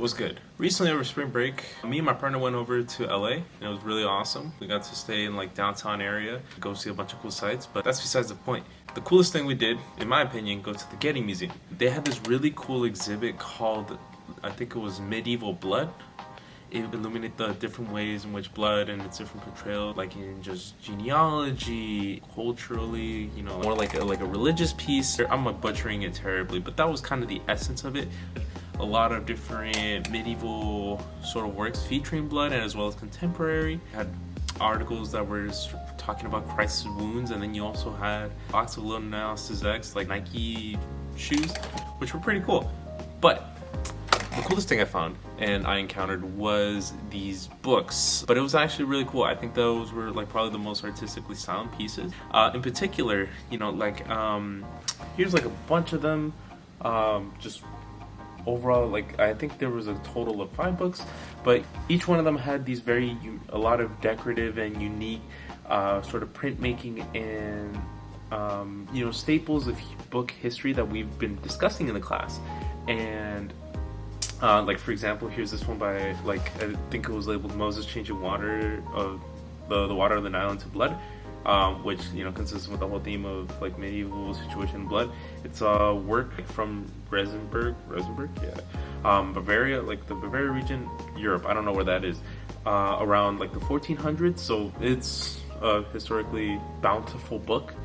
was good. Recently over spring break, me and my partner went over to LA and it was really awesome. We got to stay in like downtown area, go see a bunch of cool sites, but that's besides the point. The coolest thing we did, in my opinion, go to the Getty Museum. They had this really cool exhibit called, I think it was Medieval Blood. It illuminated the different ways in which blood and its different portrayal, like in just genealogy, culturally, you know, more like a religious piece. I'm butchering it terribly, but that was kind of the essence of it. A lot of different medieval sort of works featuring blood, and as well as contemporary. Had articles that were talking about Christ's wounds, and then you also had lots of little analysis X, like Nike shoes, which were pretty cool. But the coolest thing I found and I encountered was these books, but it was actually really cool. I think those were like probably the most artistically sound pieces. In particular, you know, like here's like a bunch of them. Just overall, like I think there was a total of 5 books, but each one of them had these a lot of decorative and unique sort of printmaking and you know, staples of book history that we've been discussing in the class. And like for example, here's this one by, like, I think it was labeled Moses Changing Water of the water of the Nile into blood, which, you know, consists with the whole theme of like medieval situation in blood. It's a work from Regensburg, Bavaria, like the Bavaria region, Europe. I don't know where that is. Around like the 1400s, so it's a historically bountiful book.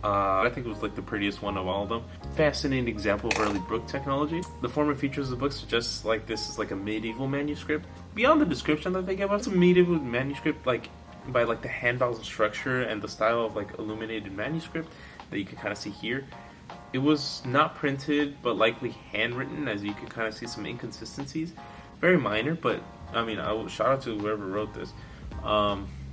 I think it was like the prettiest one of all of them. Fascinating example of early book technology. The form and features of the book suggest like this is like a medieval manuscript. Beyond the description that they give us, a medieval manuscript like by like the handbells structure and the style of like illuminated manuscript that you can kind of see here. It was not printed, but likely handwritten, as you can kind of see some inconsistencies. Very minor, but I mean, I will shout out to whoever wrote this.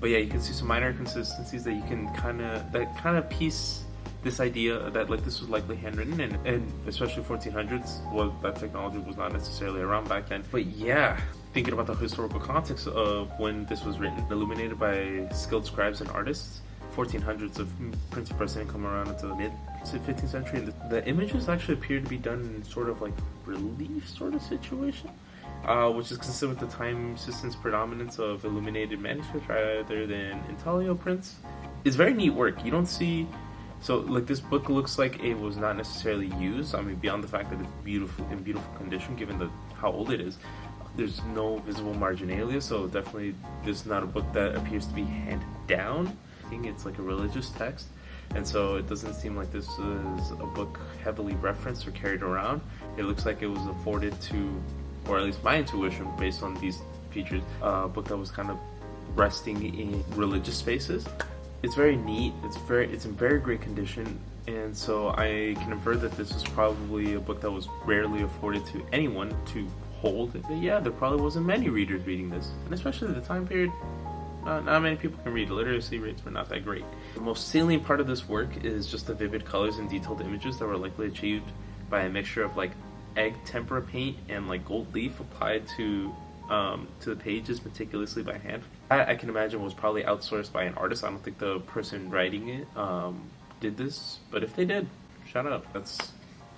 But yeah, you can see some minor inconsistencies that you can kind of piece this idea that like this was likely handwritten, and especially 1400s, well, that technology was not necessarily around back then. But yeah, thinking about the historical context of when this was written, illuminated by skilled scribes and artists, 1400s of printing press didn't come around until the mid 15th century, and the images actually appear to be done in sort of like relief sort of situation. Which is consistent with the time system's predominance of illuminated manuscripts rather than intaglio prints. It's very neat work. You don't see, so like this book looks like it was not necessarily used. I mean, beyond the fact that it's beautiful condition, given how old it is. There's no visible marginalia, so definitely this is not a book that appears to be handed down. I think it's like a religious text, and so it doesn't seem like this is a book heavily referenced or carried around. It looks like it was afforded to, or at least my intuition based on these features, a book that was kind of resting in religious spaces. It's very neat, it's in very great condition, and so I can infer that this was probably a book that was rarely afforded to anyone to hold. But yeah, there probably wasn't many readers reading this, and especially at the time period, not many people can read. Literacy rates were not that great. The most salient part of this work is just the vivid colors and detailed images that were likely achieved by a mixture of like egg tempera paint and like gold leaf applied to the pages meticulously by hand. I can imagine was probably outsourced by an artist. I don't think the person writing it did this, but if they did, shout out. That's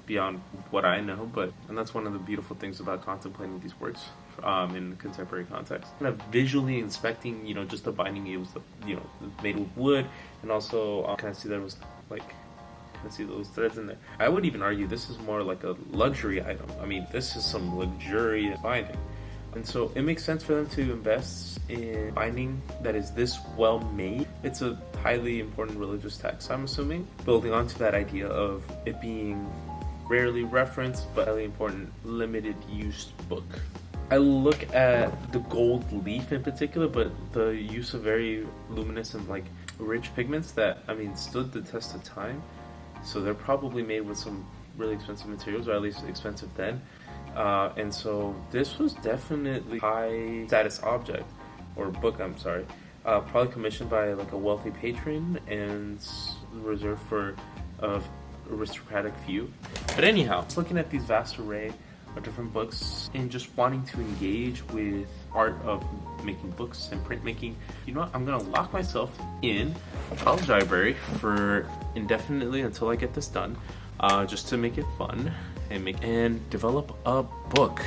beyond what I know, and that's one of the beautiful things about contemplating these works in the contemporary context. Kind of visually inspecting, you know, just the binding. It was, you know, made with wood, and also kind of see that it was like, see those threads in there. I would even argue this is more like a luxury item. I mean, this is some luxurious binding. And so it makes sense for them to invest in binding that is this well made. It's a highly important religious text, I'm assuming, building onto that idea of it being rarely referenced but highly important limited use book. I look at the gold leaf in particular, but the use of very luminous and like rich pigments that, I mean, stood the test of time. So they're probably made with some really expensive materials, or at least expensive then. And so this was definitely high status object, or book, I'm sorry. Probably commissioned by like a wealthy patron and reserved for aristocratic few. But anyhow, looking at these vast array of different books and just wanting to engage with art of making books and printmaking, you know what, I'm gonna lock myself in a college library for indefinitely until I get this done, just to make it fun and develop a book.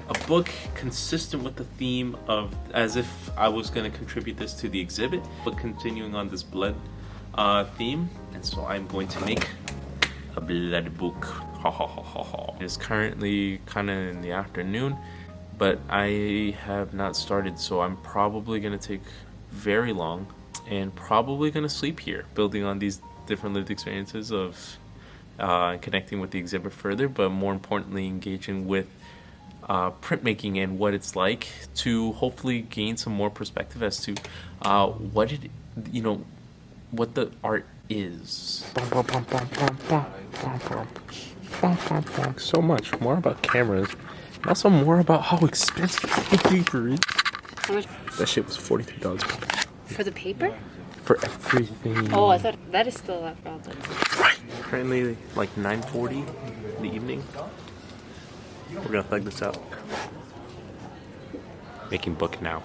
a book consistent with the theme of, as if I was going to contribute this to the exhibit, but continuing on this blood theme. And so I'm going to make a blood book. Ha ha ha ha ha. It's currently kind of in the afternoon, but I have not started, so I'm probably going to take very long and probably going to sleep here, building on these different lived experiences of connecting with the exhibit further, but more importantly engaging with printmaking and what it's like, to hopefully gain some more perspective as to what it, what the art is. So much more about cameras, and also more about how expensive the paper is. That shit was $43 For the paper? for everything. Oh, I thought that is still that problem. Right. Currently like 9:40 in the evening. We're gonna thug this out. Making book now.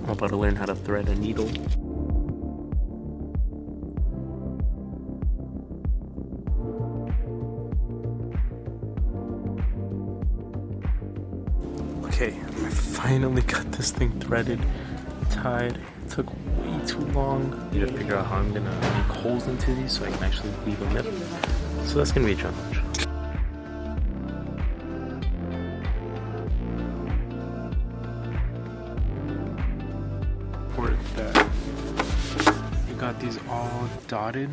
I'm about to learn how to thread a needle. Okay, I finally got this thing threaded, tied. It took way too long. I need to figure out how I'm gonna make holes into these so I can actually leave a nip. So that's gonna be a challenge. That you got these all dotted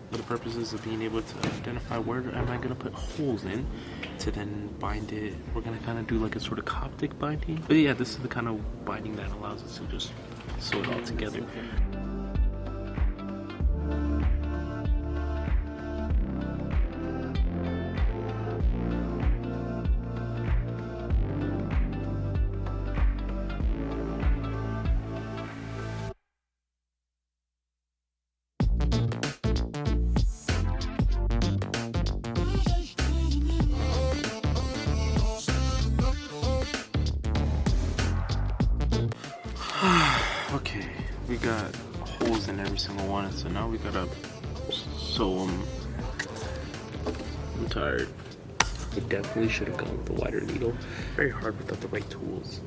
for the purposes of being able to identify where am I going to put holes in to then bind it. We're going to kind of do like a sort of Coptic binding. But yeah, this is the kind of binding that allows us to just sew it all together. Okay, we got holes in every single one, so now we gotta sew them. I'm tired. I definitely should have gone with the wider needle. Very hard without the right tools.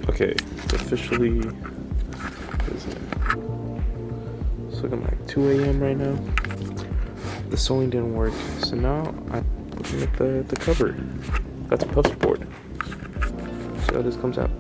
Okay, officially, what is it? It's looking like 2 a.m. right now. The sewing didn't work, so now I'm looking at the cover. Got the poster board. See how this comes out.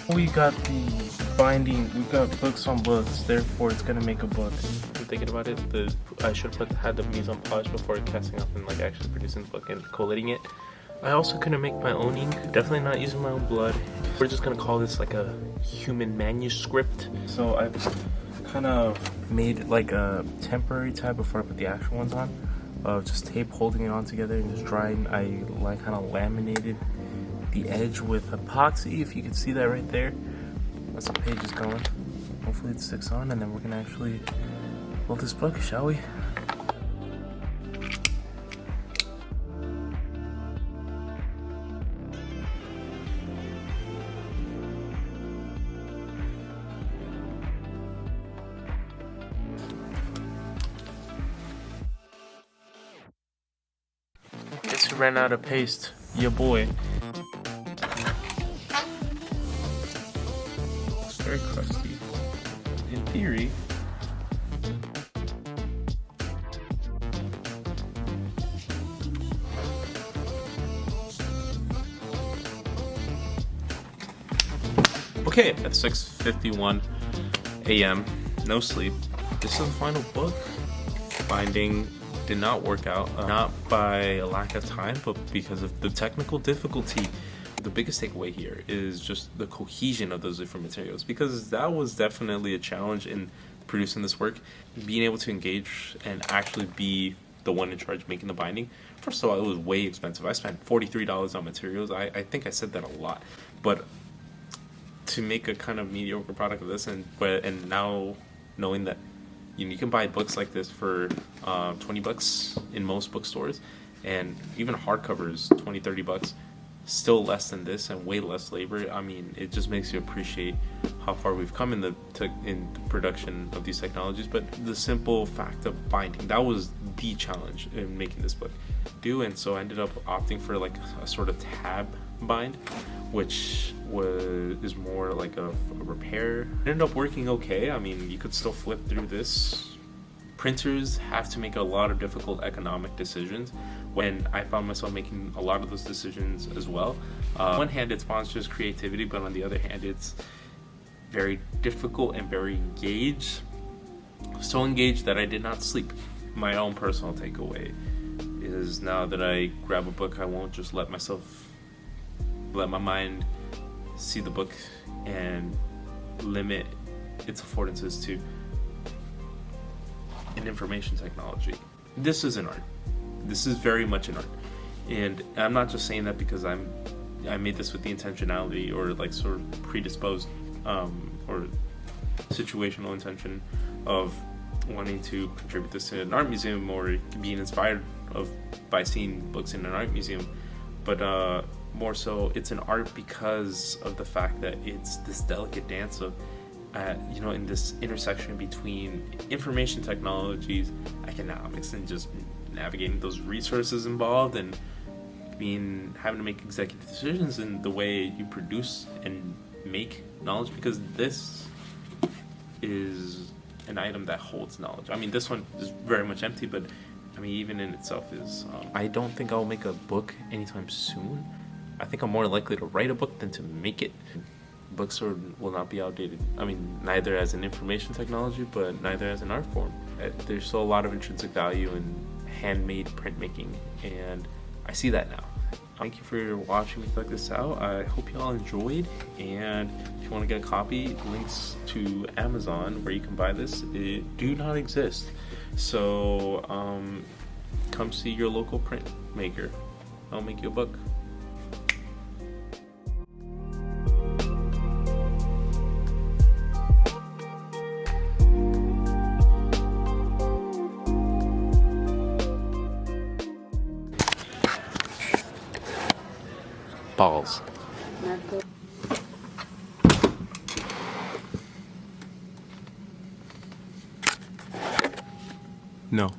We got the binding, we got books on books, therefore it's gonna make a book. I'm thinking about it, I should have had the mise en page before casting off and like actually producing the book and collating it. I also couldn't make my own ink, definitely not using my own blood. We're just gonna call this like a human manuscript. So I've kind of made like a temporary tab before I put the actual ones on, of just tape holding it on together and just drying. I like kind of laminated the edge with epoxy, if you can see that right there. That's the pages going. Hopefully it sticks on, and then we're gonna actually build this book, shall we? Guess we ran out of paste, ya boy. very crusty. In theory, okay, at 6:51 a.m., no sleep. This is the final book. Binding did not work out, not by a lack of time, but because of the technical difficulty. The biggest takeaway here is just the cohesion of those different materials, because that was definitely a challenge in producing this work. Being able to engage and actually be the one in charge of making the binding. First of all, it was way expensive. I spent $43 on materials. I think I said that a lot, but to make a kind of mediocre product of this, and now knowing that you can buy books like this for $20 in most bookstores, and even hardcovers $20-30, still less than this and way less labor. I mean, it just makes you appreciate how far we've come in the production of these technologies. But the simple fact of binding, that was the challenge in making this book do. And so I ended up opting for like a sort of tab bind, which is more like a repair. It ended up working okay. I mean, you could still flip through this. Printers have to make a lot of difficult economic decisions, when I found myself making a lot of those decisions as well. On one hand, it sponsors creativity, but on the other hand, it's very difficult and very engaged. So engaged that I did not sleep. My own personal takeaway is, now that I grab a book, I won't just let my mind see the book and limit its affordances to an information technology. This is an art. This is very much an art. And I'm not just saying that because I made this with the intentionality or like sort of predisposed or situational intention of wanting to contribute this to an art museum or being inspired by seeing books in an art museum. But more so, it's an art because of the fact that it's this delicate dance of in this intersection between information technologies, economics, and just navigating those resources involved, and having to make executive decisions in the way you produce and make knowledge, because this is an item that holds knowledge. I mean, this one is very much empty, but I mean, even in itself is... I don't think I'll make a book anytime soon. I think I'm more likely to write a book than to make it. Books will not be outdated. I mean, neither as an information technology, but neither as an art form. There's still a lot of intrinsic value in handmade printmaking, and I see that now. Thank you for watching me thug this out. I hope you all enjoyed, and if you want to get a copy, links to Amazon where you can buy this do not exist. So come see your local printmaker. I'll make you a book. Balls. No.